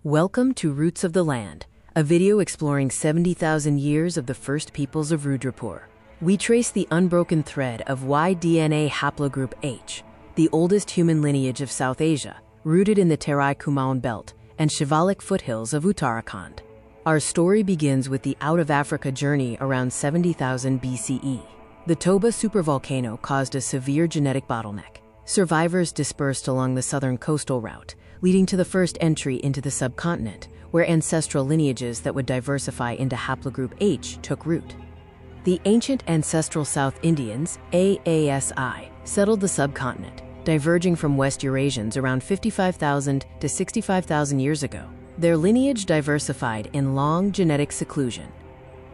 Welcome to Roots of the Land, a video exploring 70,000 years of the first peoples of Rudrapur. We trace the unbroken thread of Y-DNA Haplogroup H, the oldest human lineage of South Asia, rooted in the Terai Kumaon belt and Shivalik foothills of Uttarakhand. Our story begins with the out-of-Africa journey around 70,000 BCE. The Toba supervolcano caused a severe genetic bottleneck. Survivors dispersed along the southern coastal route, leading to the first entry into the subcontinent, where ancestral lineages that would diversify into Haplogroup H took root. The ancient ancestral South Indians, AASI, settled the subcontinent, diverging from West Eurasians around 55,000 to 65,000 years ago. Their lineage diversified in long genetic seclusion.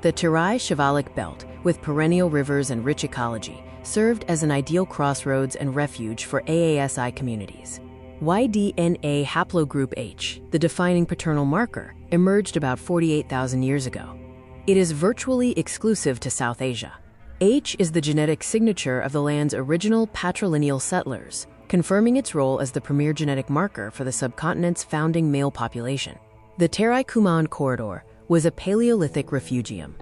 The Terai Shivalik belt, with perennial rivers and rich ecology, served as an ideal crossroads and refuge for AASI communities. Y-DNA Haplogroup H, the defining paternal marker, emerged about 48,000 years ago. It is virtually exclusive to South Asia. H is the genetic signature of the land's original patrilineal settlers, confirming its role as the premier genetic marker for the subcontinent's founding male population. The Terai Kumaon corridor was a Paleolithic refugium.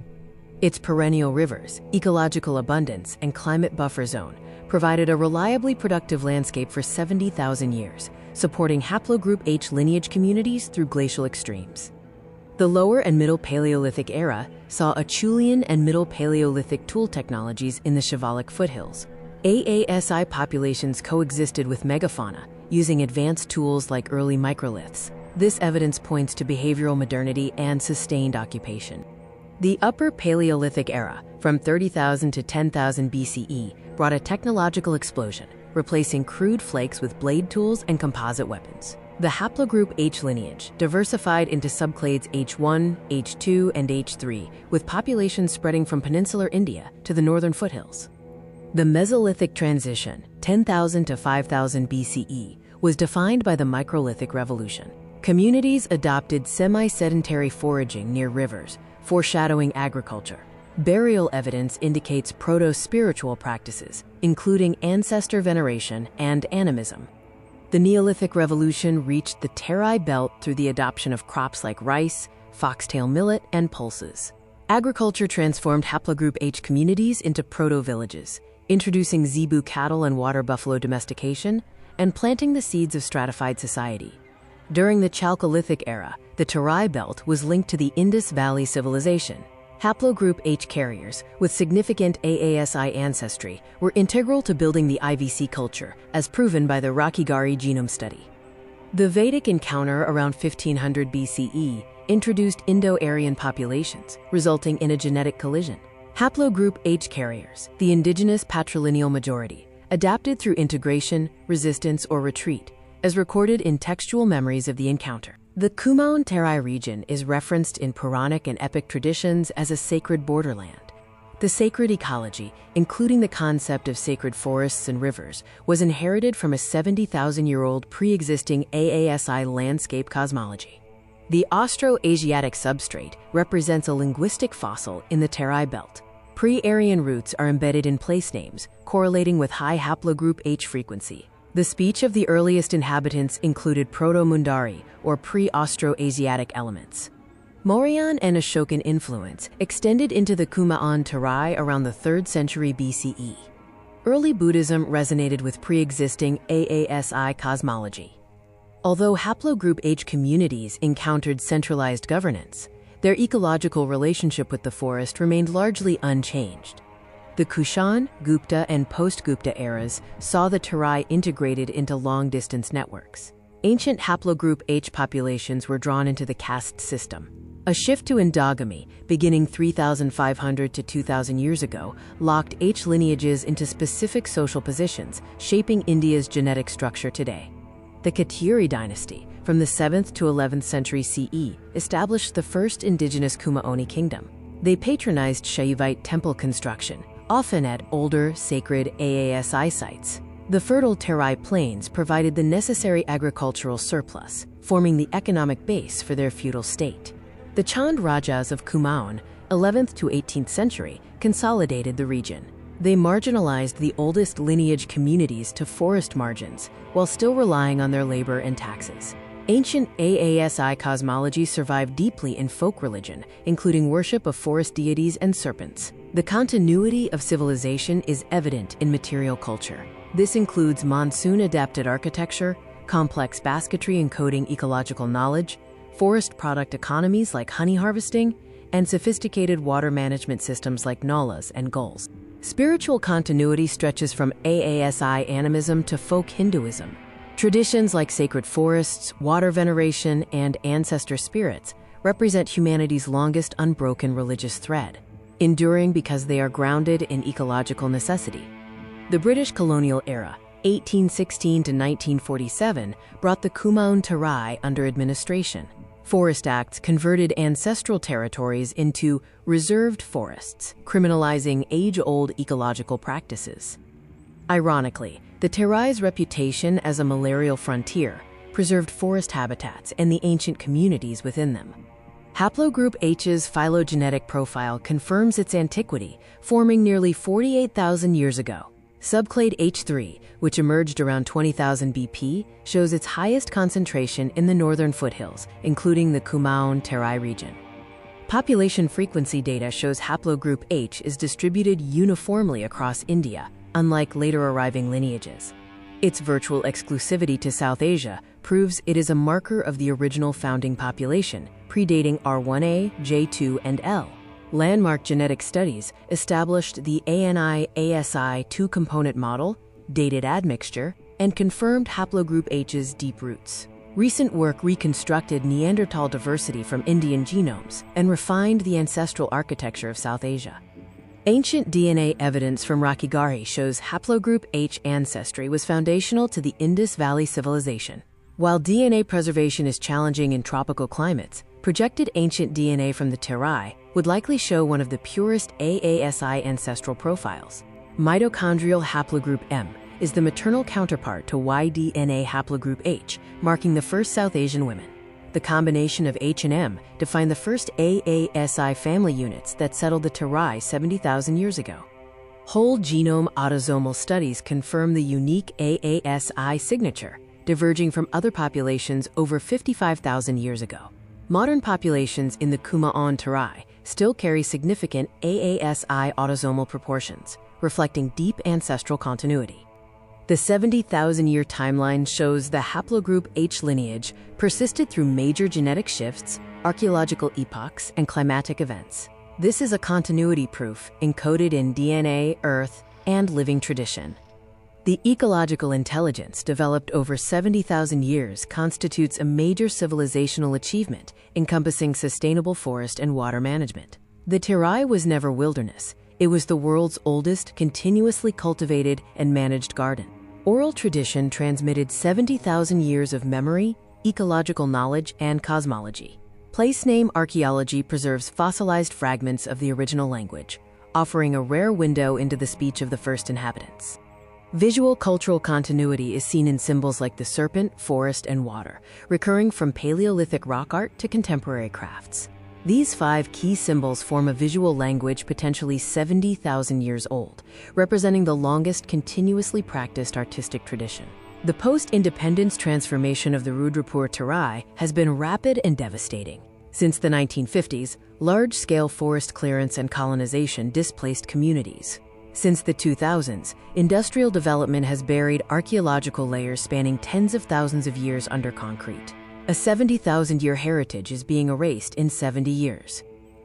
Its perennial rivers, ecological abundance, and climate buffer zone provided a reliably productive landscape for 70,000 years, supporting Haplogroup H lineage communities through glacial extremes. The Lower and Middle Paleolithic era saw Acheulean and Middle Paleolithic tool technologies in the Shivalik foothills. AASI populations coexisted with megafauna, using advanced tools like early microliths. This evidence points to behavioral modernity and sustained occupation. The Upper Paleolithic era, from 30,000 to 10,000 BCE, brought a technological explosion, replacing crude flakes with blade tools and composite weapons. The Haplogroup H lineage diversified into subclades H1, H2, and H3, with populations spreading from peninsular India to the northern foothills. The Mesolithic transition, 10,000 to 5,000 BCE, was defined by the Microlithic Revolution. Communities adopted semi-sedentary foraging near rivers, foreshadowing agriculture. Burial evidence indicates proto-spiritual practices, including ancestor veneration and animism. The Neolithic Revolution reached the Terai belt through the adoption of crops like rice, foxtail millet, and pulses. Agriculture transformed Haplogroup H communities into proto-villages, introducing zebu cattle and water buffalo domestication, and planting the seeds of stratified society. During the Chalcolithic era, the Terai belt was linked to the Indus Valley civilization. Haplogroup H carriers, with significant AASI ancestry, were integral to building the IVC culture, as proven by the Rakhigarhi genome study. The Vedic encounter around 1500 BCE introduced Indo-Aryan populations, resulting in a genetic collision. Haplogroup H carriers, the indigenous patrilineal majority, adapted through integration, resistance, or retreat, as recorded in textual memories of the encounter. The Kumaon Terai region is referenced in Puranic and epic traditions as a sacred borderland. The sacred ecology, including the concept of sacred forests and rivers, was inherited from a 70,000-year-old pre-existing AASI landscape cosmology. The Austro-Asiatic substrate represents a linguistic fossil in the Terai belt. Pre-Aryan roots are embedded in place names, correlating with high Haplogroup H frequency. The speech of the earliest inhabitants included proto-Mundari, or pre-Austroasiatic elements. Mauryan and Ashokan influence extended into the Kumaon Terai around the 3rd century BCE. Early Buddhism resonated with pre-existing AASI cosmology. Although Haplogroup H communities encountered centralized governance, their ecological relationship with the forest remained largely unchanged. The Kushan, Gupta, and post-Gupta eras saw the Terai integrated into long-distance networks. Ancient Haplogroup H populations were drawn into the caste system. A shift to endogamy, beginning 3,500 to 2,000 years ago, locked H lineages into specific social positions, shaping India's genetic structure today. The Katuri dynasty, from the 7th to 11th century CE, established the first indigenous Kumaoni kingdom. They patronized Shaivite temple construction, often at older, sacred AASI sites. The fertile Terai plains provided the necessary agricultural surplus, forming the economic base for their feudal state. The Chand Rajas of Kumaon, 11th to 18th century, consolidated the region. They marginalized the oldest lineage communities to forest margins, while still relying on their labor and taxes. Ancient AASI cosmology survived deeply in folk religion, including worship of forest deities and serpents. The continuity of civilization is evident in material culture. This includes monsoon-adapted architecture, complex basketry encoding ecological knowledge, forest product economies like honey harvesting, and sophisticated water management systems like nalas and gulls. Spiritual continuity stretches from AASI animism to folk Hinduism. Traditions like sacred forests, water veneration, and ancestor spirits represent humanity's longest unbroken religious thread, enduring because they are grounded in ecological necessity. The British colonial era, 1816 to 1947, brought the Kumaun Terai under administration. Forest Acts converted ancestral territories into reserved forests, criminalizing age-old ecological practices. Ironically, the Terai's reputation as a malarial frontier preserved forest habitats and the ancient communities within them. Haplogroup H's phylogenetic profile confirms its antiquity, forming nearly 48,000 years ago. Subclade H3, which emerged around 20,000 BP, shows its highest concentration in the northern foothills, including the Kumaun-Terai region. Population frequency data shows Haplogroup H is distributed uniformly across India, unlike later arriving lineages. Its virtual exclusivity to South Asia proves it is a marker of the original founding population, predating R1a, J2, and L. Landmark genetic studies established the ANI-ASI two-component model, dated admixture, and confirmed Haplogroup H's deep roots. Recent work reconstructed Neanderthal diversity from Indian genomes and refined the ancestral architecture of South Asia. Ancient DNA evidence from Rakhigarhi shows Haplogroup H ancestry was foundational to the Indus Valley civilization. While DNA preservation is challenging in tropical climates, projected ancient DNA from the Terai would likely show one of the purest AASI ancestral profiles. Mitochondrial haplogroup M is the maternal counterpart to Y-DNA haplogroup H, marking the first South Asian women. The combination of H and M defined the first AASI family units that settled the Terai 70,000 years ago. Whole genome autosomal studies confirm the unique AASI signature, diverging from other populations over 55,000 years ago. Modern populations in the Kumaun-Terai still carry significant AASI autosomal proportions, reflecting deep ancestral continuity. The 70,000-year timeline shows the Haplogroup H lineage persisted through major genetic shifts, archaeological epochs, and climatic events. This is a continuity proof encoded in DNA, earth, and living tradition. The ecological intelligence developed over 70,000 years constitutes a major civilizational achievement encompassing sustainable forest and water management. The Terai was never wilderness. It was the world's oldest, continuously cultivated and managed garden. Oral tradition transmitted 70,000 years of memory, ecological knowledge, and cosmology. Place name archaeology preserves fossilized fragments of the original language, offering a rare window into the speech of the first inhabitants. Visual cultural continuity is seen in symbols like the serpent, forest, and water, recurring from Paleolithic rock art to contemporary crafts. These 5 key symbols form a visual language potentially 70,000 years old, representing the longest continuously practiced artistic tradition. The post-independence transformation of the Rudrapur Terai has been rapid and devastating. Since the 1950s, large-scale forest clearance and colonization displaced communities. Since the 2000s, industrial development has buried archaeological layers spanning tens of thousands of years under concrete. A 70,000-year heritage is being erased in 70 years.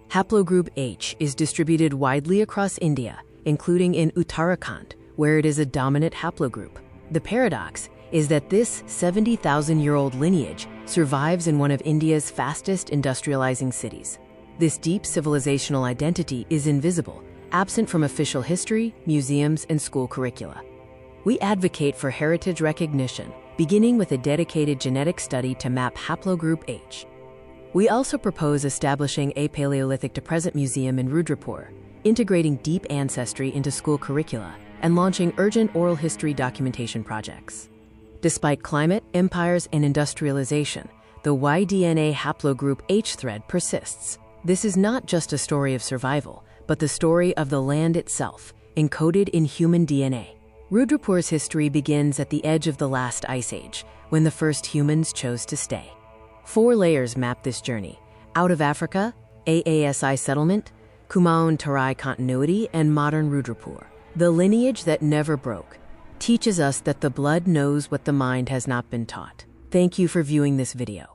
Haplogroup H is distributed widely across India, including in Uttarakhand, where it is a dominant haplogroup. The paradox is that this 70,000-year-old lineage survives in one of India's fastest industrializing cities. This deep civilizational identity is invisible, absent from official history, museums, and school curricula. We advocate for heritage recognition, beginning with a dedicated genetic study to map Haplogroup H. We also propose establishing a Paleolithic to present museum in Rudrapur, integrating deep ancestry into school curricula, and launching urgent oral history documentation projects. Despite climate, empires, and industrialization, the Y-DNA Haplogroup H thread persists. This is not just a story of survival, but the story of the land itself, encoded in human DNA. Rudrapur's history begins at the edge of the last ice age, when the first humans chose to stay. 4 layers map this journey: out of Africa, AASI settlement, Kumaon Terai continuity, and modern Rudrapur. The lineage that never broke teaches us that the blood knows what the mind has not been taught. Thank you for viewing this video.